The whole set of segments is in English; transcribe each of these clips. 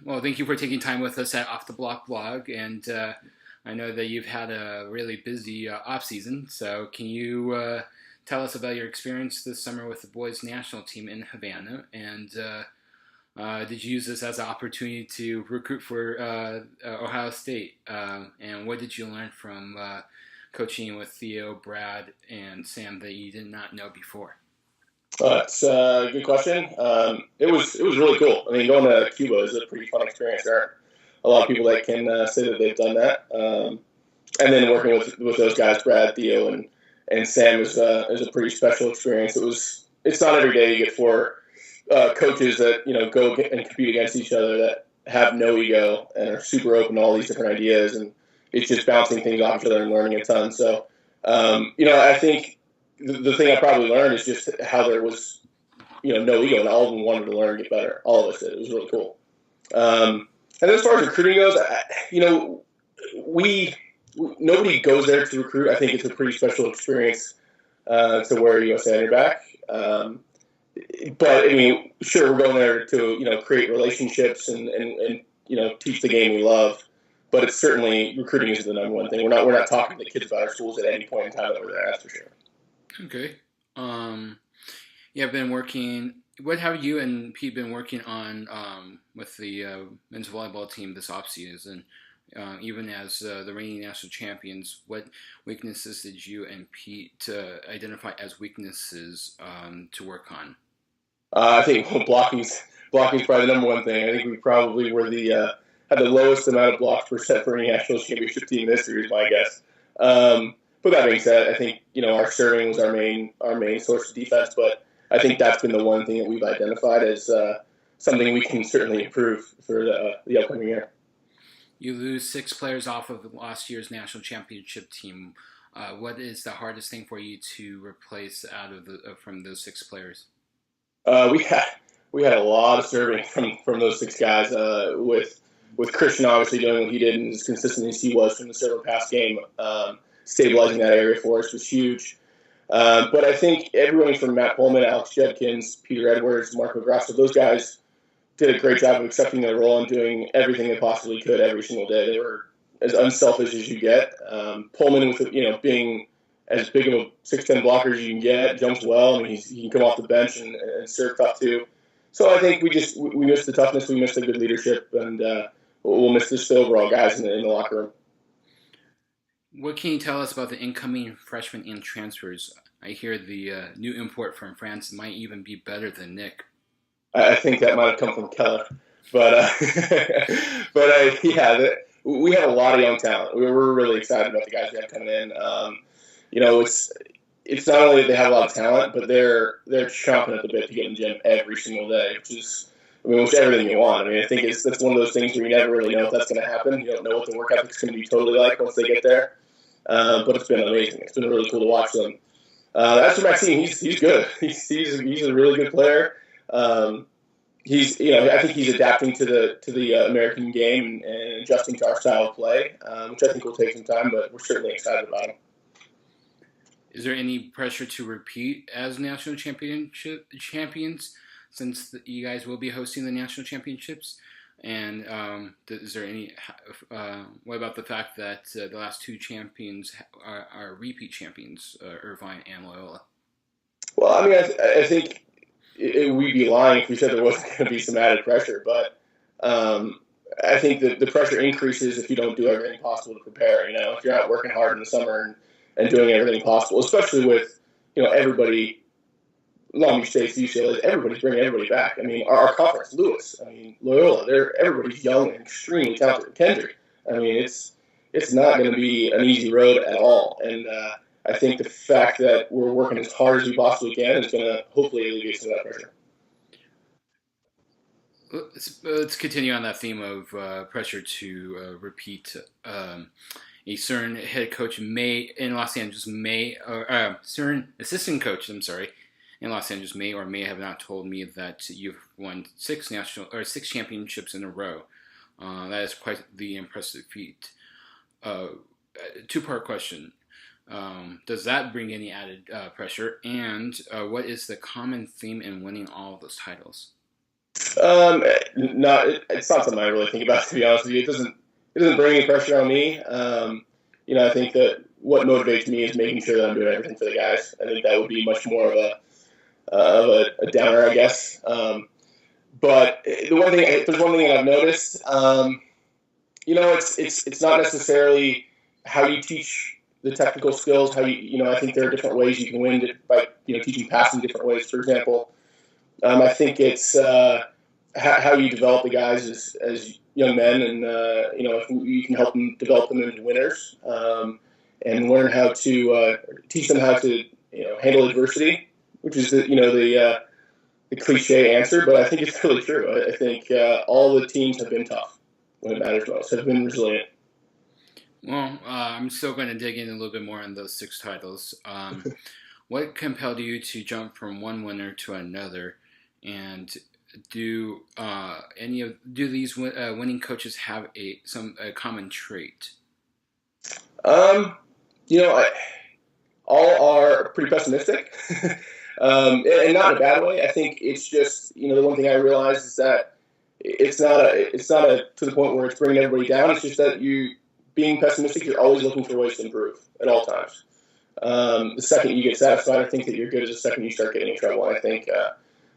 Well, thank you for taking time with us at Off the Block blog, and I know that you've had a really busy off season. So, can you tell us about your experience this summer with the boys' national team in Havana? And did you use this as an opportunity to recruit for Ohio State? And what did you learn from coaching with Theo, Brad, and Sam that you did not know before? It's a good question. It was really cool. I mean, going to Cuba is a pretty fun experience. There aren't a lot of people that can say that they've done that. And then working with those guys, Brad, Theo, and Sam is a pretty special experience. It's not every day you get four coaches that go and compete against each other that have no ego and are super open to all these different ideas, and it's just bouncing things off each other and learning a ton. So, I think the thing I probably learned is just how there was, no ego, and all of them wanted to learn and get better. All of us did. It was really cool. And as far as recruiting goes, nobody goes there to recruit. I think it's a pretty special experience to wear USA on your back. But I mean, sure, we're going there to create relationships and teach the game we love. But it's certainly recruiting is the number one thing. We're not talking to the kids about our schools at any point in time that we're there. That's for sure. Okay. I've been working. What have you and Pete been working on with the men's volleyball team this offseason? Even as the reigning national champions, what weaknesses did you and Pete identify as weaknesses to work on? I think blocking's probably the number one thing. I think we probably were had the lowest amount of blocks per set for any national championship team in history, is my guess. But that being said, I think our serving was our main source of defense, but I think that's been the one thing that we've identified as something we can certainly improve for the upcoming year. You lose 6 players off of last year's national championship team. What is the hardest thing for you to replace from those 6 players? We had a lot of serving from those 6 guys. With Christian obviously doing what he did and as consistent as he was from the serve pass game, stabilizing that area for us was huge. But I think everyone from Matt Pullman, Alex Judkins, Peter Edwards, Mark McMaster, those guys did a great job of accepting their role and doing everything they possibly could every single day. They were as unselfish as you get. Pullman, with being as big of a 6'10" blocker as you can get, jumps well. I mean, he can come off the bench and serve tough too. So I think we missed the toughness, we missed the good leadership, and we'll miss the overall guys in the locker room. What can you tell us about the incoming freshmen and transfers? I hear the new import from France might even be better than Nick. I think that might have come from Keller, but we have a lot of young talent. We're really excited about the guys we have coming in. It's not only that they have a lot of talent, but they're chomping at the bit to get in the gym every single day, which is everything you want. I mean, I think that's one of those things where you never really know if that's going to happen. You don't know what the work ethic's going to be totally like once they get there. But it's been amazing. It's been really cool to watch them. As for Maxime, he's good. He's a really good player. I think he's adapting to the American game and adjusting to our style of play, which I think will take some time, but we're certainly excited about him. Is there any pressure to repeat as national champions since you guys will be hosting the national championships? And is there any? What about the fact that the last 2 champions are repeat champions, Irvine and Loyola? Well, I mean, I think we'd be lying if we said there wasn't going to be some added pressure, but I think that the pressure increases if you don't do everything possible to prepare. If you're not working hard in the summer and doing everything possible, especially with everybody. Long Beach State, UCLA, everybody's bringing everybody back. I mean, our conference, Lewis, Loyola, everybody's young and extremely talented. Kendrick, it's not going to be an easy road at all. And I think the fact that we're working as hard as we possibly can is going to hopefully alleviate some of that pressure. Let's continue on that theme of pressure to repeat. A certain head coach in Los Angeles certain assistant coach, in Los Angeles may or may have not told me that you've won 6 championships in a row. That is quite the impressive feat. 2-part question. Does that bring any added pressure? And what is the common theme in winning all of those titles? It's not something I really think about, to be honest with you. It doesn't bring any pressure on me. I think that what motivates me is making sure that I'm doing everything for the guys. I think that would be much more of a downer, I guess. But if there's one thing that I've noticed, it's not necessarily how you teach the technical skills. I think there are different ways you can win by teaching passing different ways. For example, I think it's how you develop the guys as young men, and if you can help them develop them into winners, and learn how to teach them how to handle adversity, which is the cliche answer, but I think it's really true. I think all the teams have been tough when it matters most, have been resilient. Well, I'm still going to dig in a little bit more on those 6 titles. What compelled you to jump from one winner to another, and do these winning coaches have a common trait? All are pretty pessimistic, and not in a bad way. I think it's just the one thing I realized is that it's not to the point where it's bringing everybody down. It's just that you being pessimistic, you're always looking for ways to improve at all times. The second you get satisfied, I think that you're good. As the second you start getting in trouble, I think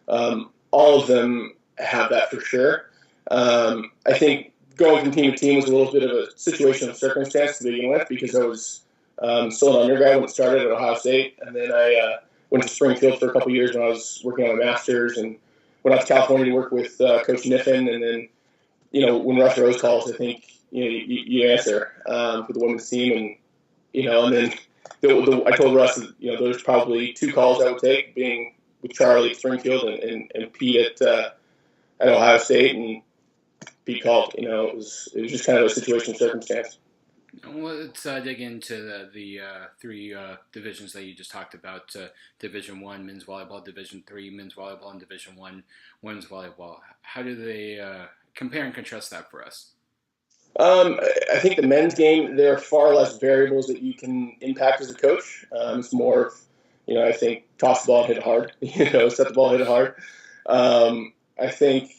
all of them have that for sure. I think going from team to team was a little bit of a situation of circumstance to begin with, because I was still an undergrad when it started at Ohio State, and then I went to Springfield for a couple of years when I was working on my master's, and went out to California to work with Coach Niffen, and then when Rush Rose calls, I think you answer for the women's team, and then I told Russ that there's probably 2 calls I would take, being with Charlie at Springfield and Pete at Ohio State, and Pete called. It was just kind of a situation of circumstance. Well, let's dig into the 3 divisions that you just talked about: Division 1 men's volleyball, Division 3 men's volleyball, and Division 1 women's volleyball. How do they compare and contrast that for us? I think the men's game, there are far less variables that you can impact as a coach. It's more of, I think toss the ball and hit it hard, set the ball and hit it hard. I think,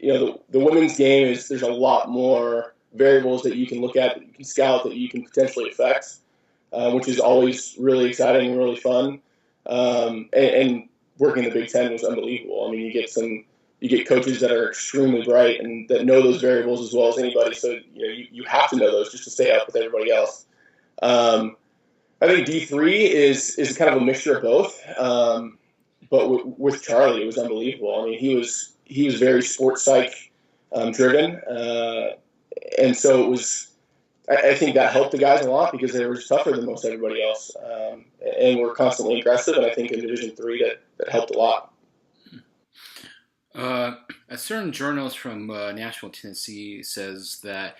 the women's game there's a lot more variables that you can look at, that you can scout, that you can potentially affect, which is always really exciting and really fun. And working in the Big Ten was unbelievable. I mean, you get coaches that are extremely bright and that know those variables as well as anybody. So you have to know those just to stay up with everybody else. I think D3 is kind of a mixture of both. But with Charlie, it was unbelievable. I mean, he was very sports psych driven, and so it was. I think that helped the guys a lot, because they were tougher than most everybody else, and were constantly aggressive. And I think in Division 3 that helped a lot. A certain journalist from Nashville, Tennessee, says that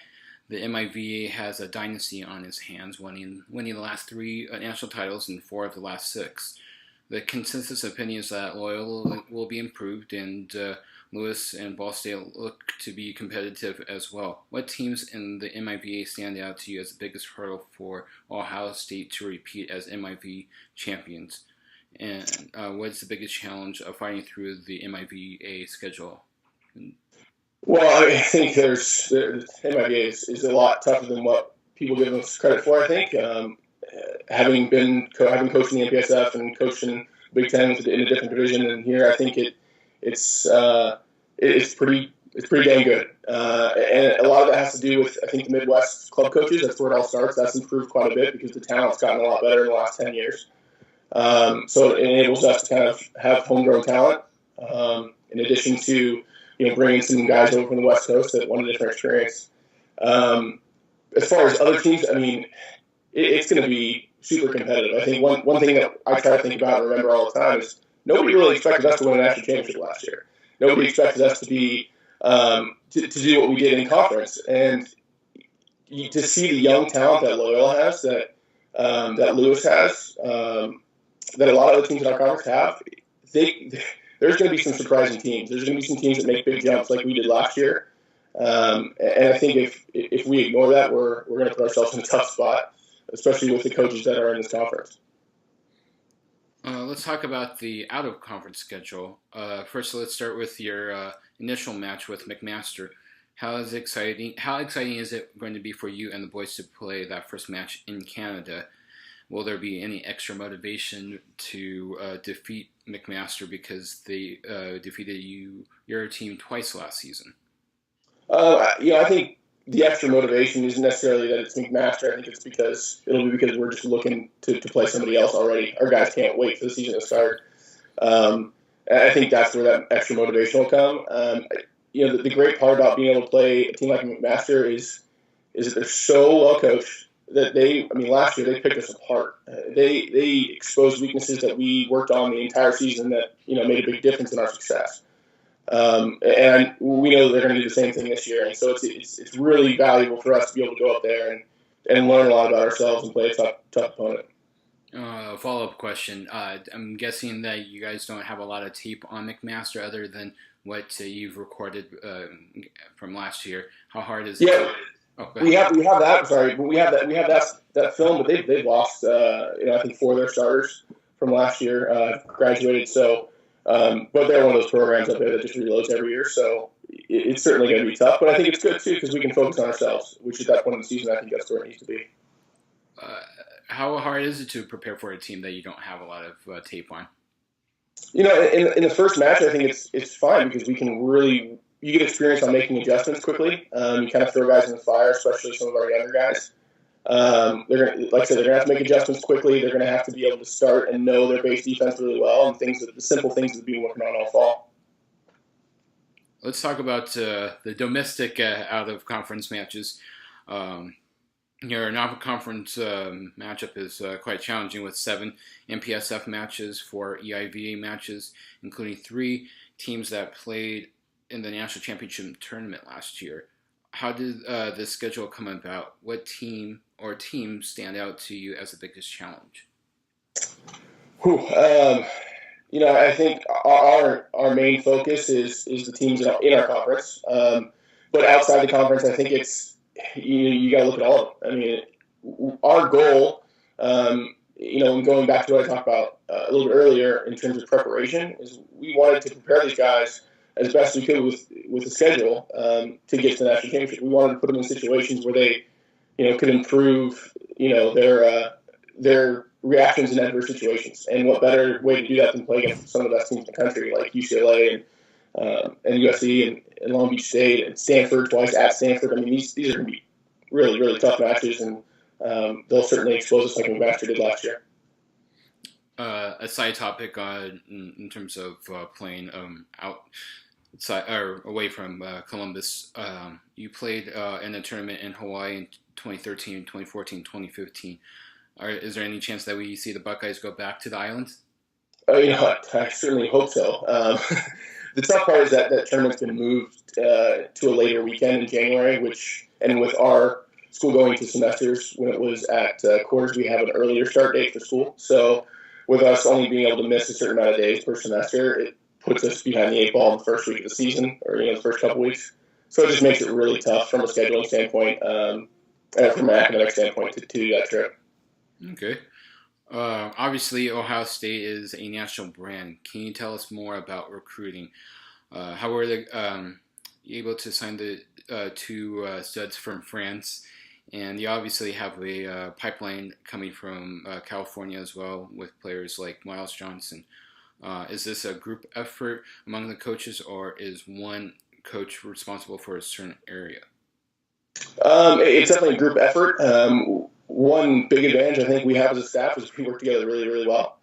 the MIVA has a dynasty on his hands, winning the last 3 national titles and 4 of the last 6. The consensus opinion is that Loyola will be improved, and Lewis and Ball State look to be competitive as well. What teams in the MIVA stand out to you as the biggest hurdle for Ohio State to repeat as MIV champions? And what's the biggest challenge of fighting through the MIVA schedule? Well, I think the MIVA is a lot tougher than what people give us credit for, I think. Having coached in the MPSF and coached in Big Ten in a different division than here, I think it's pretty dang good. And a lot of that has to do with, I think, the Midwest club coaches. That's where it all starts. That's improved quite a bit because the talent's gotten a lot better in the last 10 years. So it enables us to kind of have homegrown talent, in addition to bringing some guys over from the West Coast that want a different experience. As far as other teams, I mean, it's going to be super competitive. I think one thing that I try to think about and remember all the time is nobody really expected us to win a national championship last year. Nobody expected us to be to do what we did in conference, and to see the young talent that Loyola has, that Lewis has, that a lot of other teams in our conference have. There's going to be some surprising teams. There's going to be some teams that make big jumps like we did last year, and I think if we ignore that, we're going to put ourselves in a tough spot, especially with the coaches that are in this conference. Let's talk about the out-of-conference schedule. First, let's start with your initial match with McMaster. How exciting is it going to be for you and the boys to play that first match in Canada? Will there be any extra motivation to defeat McMaster because they defeated your team twice last season? I think the extra motivation isn't necessarily that it's McMaster. I think it's because we're just looking to play somebody else already. Our guys can't wait for the season to start. I think that's where that extra motivation will come. The great part about being able to play a team like McMaster is that they're so well coached that last year they picked us apart. They exposed weaknesses that we worked on the entire season that made a big difference in our success. And we know they're going to do the same thing this year, and so it's really valuable for us to be able to go up there and learn a lot about ourselves and play a tough opponent. Follow-up question. I'm guessing that you guys don't have a lot of tape on McMaster other than what you've recorded from last year. How hard is it? Yeah, we have that. Sorry, but we have that film, but they've lost. I think 4 of their starters from last year graduated. So, but they're one of those programs up there that just reloads every year. So it's certainly going to be tough. But I think it's good too because we can focus on ourselves, which at that point in the season I think that's where it needs to be. How hard is it to prepare for a team that you don't have a lot of tape on? In the first match, I think it's fine because you get experience on making adjustments quickly. You kind of throw guys in the fire, especially some of our younger guys. They're going to have to make adjustments quickly. They're going to have to be able to start and know their base defense really well and the simple things that we've been working on all fall. Let's talk about the domestic out-of-conference matches. Your non-conference matchup is quite challenging with 7 MPSF matches, 4 EIVA matches, including 3 teams that played in the national championship tournament last year. How did this schedule come about? What team or teams stand out to you as the biggest challenge? I think our main focus is the teams in our conference. But outside the conference, I think it's you got to look at all of them. Our goal, going back to what I talked about a little bit earlier in terms of preparation, is we wanted to prepare these guys as best we could with the schedule to get to the national championship. We wanted to put them in situations where they, could improve, their reactions in adverse situations. And what better way to do that than play against some of the best teams in the country, like UCLA and USC and Long Beach State and Stanford twice at Stanford. These are going to be really, really tough matches, and they'll certainly expose us like McMaster did last year. A side topic in terms of playing outside or away from Columbus, you played in a tournament in Hawaii in 2013, 2014, 2015. Is there any chance that we see the Buckeyes go back to the islands? I certainly hope so. The tough part is that tournament's been moved to a later weekend in January, and with our school going to semesters, when it was at quarters, we have an earlier start date for school. So with us only being able to miss a certain amount of days per semester, it puts us behind the 8 ball in the first week of the season, or the first couple weeks. So it just makes it really tough from a scheduling standpoint and from an academic standpoint to do that trip. Okay. Obviously, Ohio State is a national brand. Can you tell us more about recruiting? How were they able to sign the 2 studs from France? And you obviously have a pipeline coming from California as well with players like Miles Johnson. Is this a group effort among the coaches, or is one coach responsible for a certain area? It's definitely a group effort. One big advantage I think we have as a staff is we work together really, really well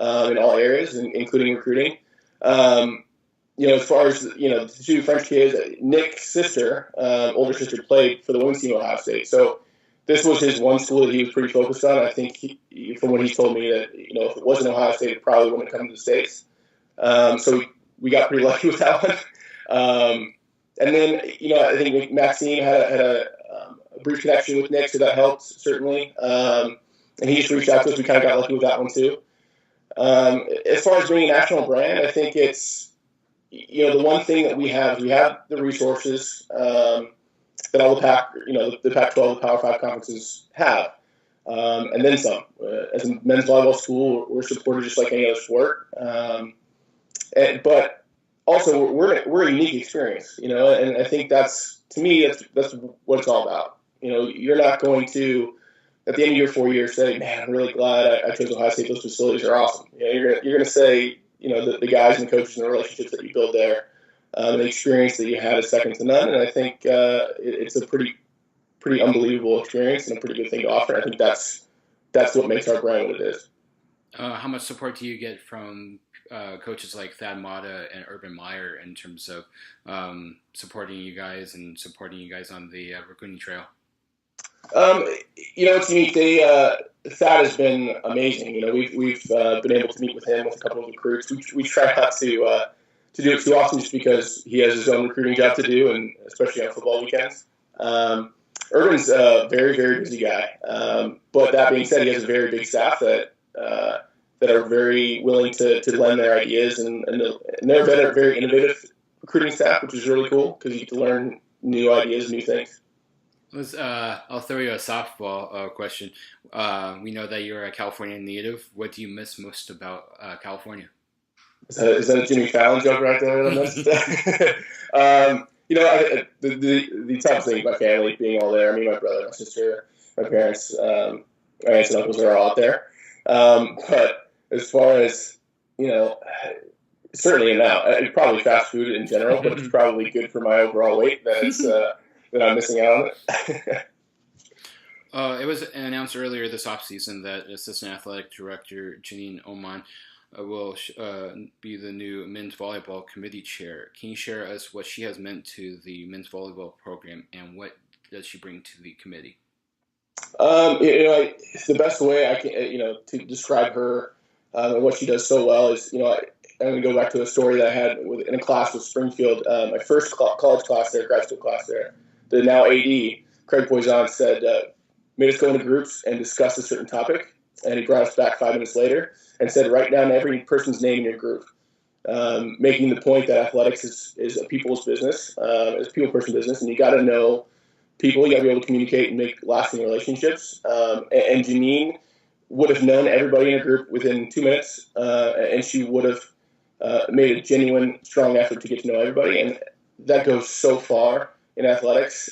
in all areas, including recruiting. As far as the 2 French kids, Nick's sister, older sister, played for the women's team at Ohio State. So this was his one school that he was pretty focused on. I think from what he's told me that if it wasn't Ohio State, it probably wouldn't have come to the States. So we got pretty lucky with that one. And then I think Maxine had a brief connection with Nick, so that helped certainly. And he just reached out to us. We kind of got lucky with that one too. As far as being a national brand, I think it's the one thing that we have the resources that all the Pac-12, the Power 5 conferences have, and then some. As a men's volleyball school, we're supported just like any other sport. But also we're a unique experience, and I think to me that's what it's all about. You're not going to at the end of your 4 years say, man, I'm really glad I chose Ohio State. Those facilities are awesome. You're gonna say, the guys and the coaches and the relationships that you build there, the experience that you had is second to none. And I think it's a pretty unbelievable experience and a pretty good thing to offer. I think that's what makes our brand what it is. How much support do you get from coaches like Thad Matta and Urban Meyer in terms of supporting you guys on the recruiting trail? It's unique. Thad has been amazing. We've been able to meet with him with a couple of recruits. We try not to do it too often just because he has his own recruiting job to do, and especially on football weekends. Urban's a very, very busy guy. But that being said, he has a very big staff that are very willing to lend their ideas, and they're a very innovative recruiting staff, which is really cool because you get to learn new ideas, new things. I'll throw you a softball question. We know that you're a California native. What do you miss most about California? Is that a Jimmy Fallon joke right there? The tough thing about family being all there. I mean, my brother, my sister, my parents, my aunts and uncles are all out there. But as far as, certainly now, probably fast food in general, but it's probably good for my overall weight that I'm missing out on it. It was announced earlier this offseason that Assistant Athletic Director Janine Oman will be the new men's volleyball committee chair. Can you share us what she has meant to the men's volleyball program and what does she bring to the committee? The best way I can, to describe her and what she does so well is, I'm going to go back to a story that I had in a class with Springfield. My first college class there, grad school class there, the now AD, Craig Poison, said, made us go into groups and discuss a certain topic. And he brought us back 5 minutes later and said, write down every person's name in your group, making the point that athletics is a people's business, it's a people-person business, and you got to know people, you got to be able to communicate and make lasting relationships. And Janine would have known everybody in a group within 2 minutes, and she would have made a genuine, strong effort to get to know everybody. And that goes so far in athletics.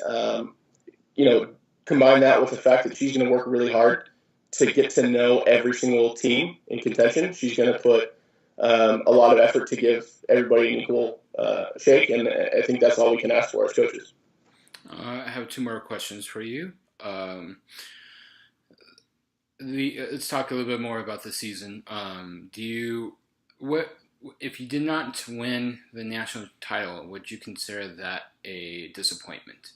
Combine that with the fact that she's going to work really hard to get to know every single team in contention. She's going to put a lot of effort to give everybody an equal shake, and I think that's all we can ask for as coaches. I have 2 more questions for you. Let's talk a little bit more about the season. If you did not win the national title, would you consider that a disappointment?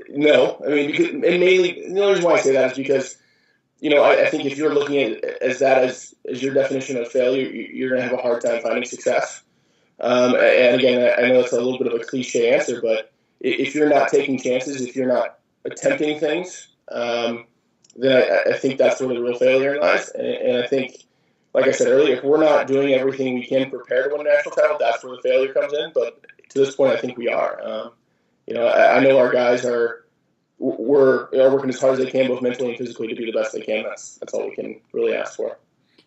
No. Because, and mainly the only reason why I say that is because, I think if you're looking at that as your definition of failure, you're going to have a hard time finding success. And again, I know it's a little bit of a cliche answer, but if you're not taking chances, if you're not attempting things, then I think that's where the real failure lies. And I think, like I said earlier, if we're not doing everything we can prepare to win a national title, that's where the failure comes in. But to this point, I think we are. I know our guys are working as hard as they can, both mentally and physically, to be the best they can. That's all we can really ask for.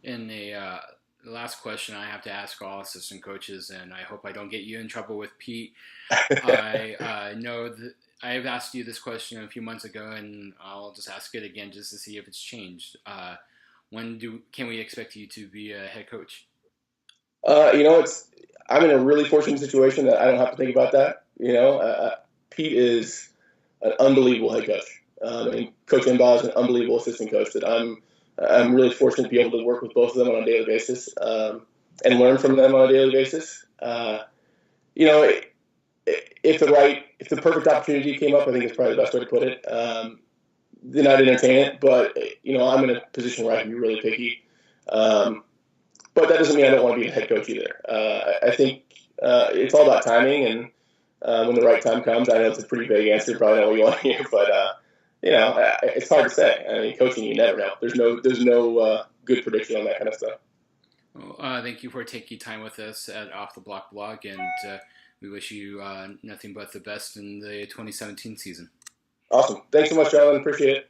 And the last question I have to ask all assistant coaches, and I hope I don't get you in trouble with Pete. I know that I have asked you this question a few months ago, and I'll just ask it again just to see if it's changed. When can we expect you to be a head coach? I'm in a really fortunate situation that I don't have to think about that. Pete is an unbelievable head coach. And Coach Embaugh is an unbelievable assistant coach that I'm really fortunate to be able to work with both of them on a daily basis and learn from them on a daily basis. If the perfect opportunity came up, I think it's probably the best way to put it. Then I'd entertain it, but I'm in a position where I can be really picky. But that doesn't mean I don't want to be a head coach either. I think it's all about timing, and when the right time comes, I know it's a pretty vague answer, probably not what you want to hear, but it's hard to say. Coaching, you never know. There's no good prediction on that kind of stuff. Well, thank you for taking time with us at Off the Block blog, and we wish you nothing but the best in the 2017 season. Awesome. Thanks so much, Alan. Appreciate it.